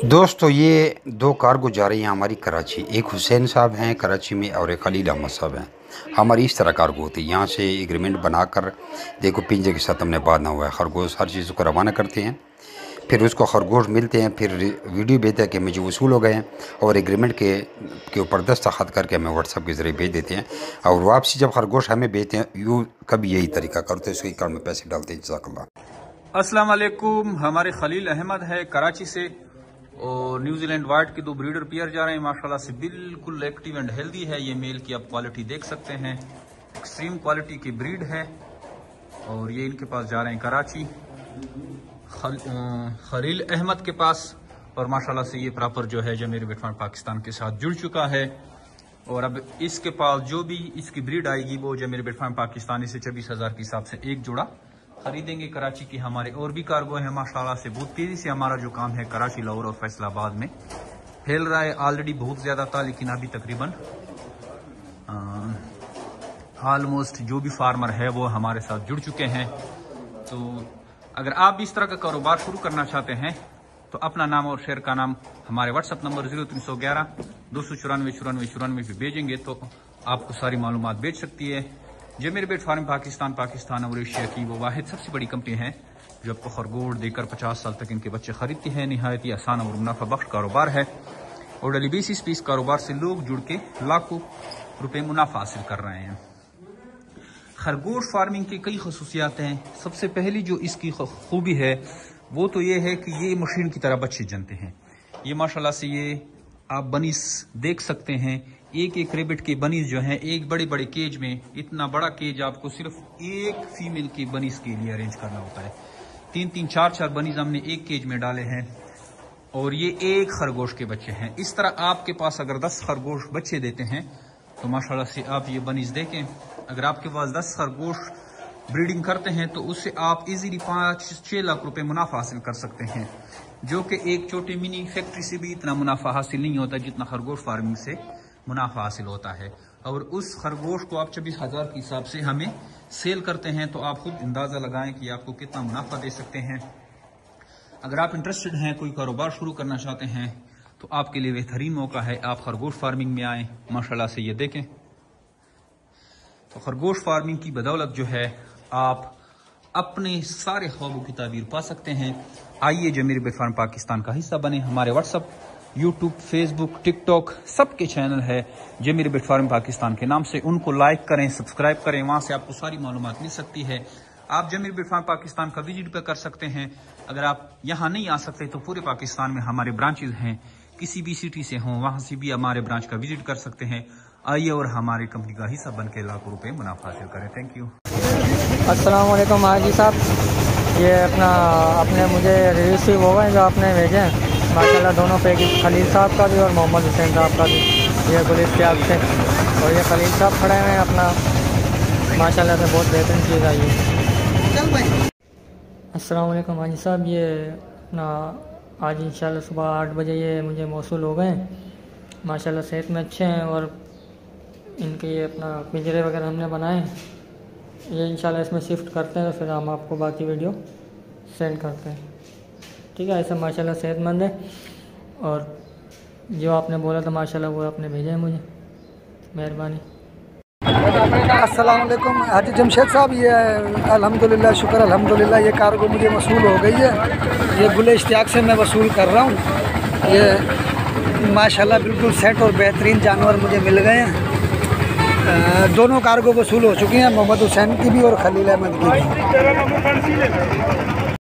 दोस्तों ये दो कार्गो जा रही हैं हमारी कराची। एक हुसैन साहब हैं कराची में और एक खलील अहमद साहब हैं। हमारी इस तरह कार्गो होती है, यहाँ से एग्रीमेंट बनाकर देखो पिंजे के साथ हमने बांधना हुआ है, खरगोश हर चीज़ को रवाना करते हैं, फिर उसको खरगोश मिलते हैं, फिर वीडियो भेजते हैं कि मुझे वसूल हो गए हैं और एग्रीमेंट के ऊपर दस्तखत करके हमें व्हाट्सअप के ज़रिए भेज देते हैं और वापसी जब खरगोश हमें भेजते हैं यूँ कभी यही तरीका करते हैं, उसके अकाउंट में पैसे डालते हैं। जज़ाकल्लाह। अस्सलाम वालेकुम। हमारे खलील अहमद है कराची से और न्यूजीलैंड वाइट के दो ब्रीडर पेयर जा रहे हैं, माशाल्लाह से बिल्कुल एक्टिव एंड हेल्दी है। ये मेल की आप क्वालिटी देख सकते हैं, एक्सट्रीम क्वालिटी की ब्रीड है और ये इनके पास जा रहे हैं कराची खलील अहमद के पास। और माशाल्लाह से ये प्रॉपर जो है जमीर बिटफान पाकिस्तान के साथ जुड़ चुका है और अब इसके पास जो भी इसकी ब्रीड आएगी वो जमीर बिटफान पाकिस्तानी से 24,000 के हिसाब से एक जोड़ा खरीदेंगे। कराची की हमारे और भी कार्गो हैं, माशाल्लाह से बहुत तेजी से हमारा जो काम है कराची, लाहौर और फैसलाबाद में फैल रहा है। ऑलरेडी बहुत ज़्यादा था लेकिन अभी तकरीबन ऑलमोस्ट जो भी फार्मर है वो हमारे साथ जुड़ चुके हैं। तो अगर आप भी इस तरह का कारोबार शुरू करना चाहते हैं तो अपना नाम और शेयर का नाम हमारे व्हाट्सअप नंबर 0311 294 94 पे भेजेंगे तो आपको सारी मालूमात बेच सकती है। जमीर बेट फार्म पाकिस्तान और एशिया की वो वाहिद सबसे बड़ी कंपनी है जो आपको खरगोश देकर 50 साल तक इनके बच्चे खरीदती है। निहायत ही आसान और मुनाफा बख्श कारोबार है और डेली बेसिस पे इस कारोबार से लोग जुड़ के लाखों रुपए मुनाफा हासिल कर रहे हैं। खरगोश फार्मिंग की कई खसूसियात हैं। सबसे पहली जो इसकी खूबी है वो तो ये है कि ये मशीन की तरह बच्चे जनते हैं। ये माशाल्लाह से ये आप बनीस देख सकते हैं, एक एक रेबिट के बनीस जो हैं एक बड़े बड़े केज में, इतना बड़ा केज आपको सिर्फ एक फीमेल के बनीस के लिए अरेंज करना होता है। 3-3 4-4 बनीस हमने एक केज में डाले हैं और ये एक खरगोश के बच्चे हैं। इस तरह आपके पास अगर 10 खरगोश बच्चे देते हैं तो माशाल्लाह से आप ये बनीस देखें, अगर आपके पास 10 खरगोश ब्रीडिंग करते हैं तो उससे आप इजीली 5-6 लाख रुपए मुनाफा हासिल कर सकते हैं, जो कि एक छोटी मिनी फैक्ट्री से भी इतना मुनाफा हासिल नहीं होता जितना खरगोश फार्मिंग से मुनाफा हासिल होता है। और उस खरगोश को आप 24,000 के हिसाब से हमें सेल करते हैं तो आप खुद अंदाज़ा लगाएं कि आपको कितना मुनाफा दे सकते हैं। अगर आप इंटरेस्टेड हैं, कोई कारोबार शुरू करना चाहते हैं तो आपके लिए बेहतरीन मौका है, आप खरगोश फार्मिंग में आएँ। माशाल्लाह से ये देखें तो खरगोश फार्मिंग की बदौलत जो है आप अपने सारे ख्वाबों की ताबीर पा सकते हैं। आइए जमीर बेट फार्म पाकिस्तान का हिस्सा बने। हमारे व्हाट्सअप, यूट्यूब, फेसबुक, टिकटॉक सबके चैनल है जमीर बेट फार्म पाकिस्तान के नाम से। उनको लाइक करें, सब्सक्राइब करें, वहाँ से आपको सारी मालूमात मिल सकती है। आप जमीर बेट फार्म पाकिस्तान का विजिट भी कर सकते हैं। अगर आप यहाँ नहीं आ सकते तो पूरे पाकिस्तान में हमारे ब्रांचेज हैं, किसी भी सिटी से हों वहाँ से भी हमारे ब्रांच का विजिट कर सकते हैं। आइए और हमारी कंपनी का हिस्सा बन के लाखों रुपए मुनाफा हासिल करें। Thank you. अस्सलाम वालेकुम हाजी साहब, ये अपने मुझे रिसीव हो गए जो आपने भेजे हैं माशाल्लाह, दोनों पैकेज खलील साहब का भी और मोहम्मद हुसैन साहब का भी। ये गुलिस त्याग से और ये खलील साहब खड़े हैं अपना, माशाल्लाह से बहुत बेहतरीन चीज़ आई है। अस्सलाम वालेकुम हाजी साहब, ये अपना आज इंशाल्लाह सुबह 8 बजे ये मुझे मौसूल हो गए। माशाल्लाह सेहत में अच्छे हैं और इनके ये अपना पिंजरे वगैरह हमने बनाए, ये इंशाल्लाह इसमें शिफ्ट करते हैं तो फिर हम आपको बाकी वीडियो सेंड करते हैं। ठीक है, ऐसा माशाल्लाह सेहतमंद है और जो आपने बोला था माशाल्लाह वो आपने भेजा है मुझे, मेहरबानी। अस्सलाम वालेकुम हाजी जमशेद साहब, ये अल्हम्दुलिल्लाह शुक्र अल्हम्दुलिल्लाह ये कार्गो मुझे वसूल हो गई है। ये गुल इश्तियाक से मैं वसूल कर रहा हूँ। ये माशाल्लाह बिल्कुल सेट और बेहतरीन जानवर मुझे मिल गए हैं। दोनों कार्गो वसूल हो चुकी हैं, मोहम्मद हुसैन की भी और खलील अहमद की भी।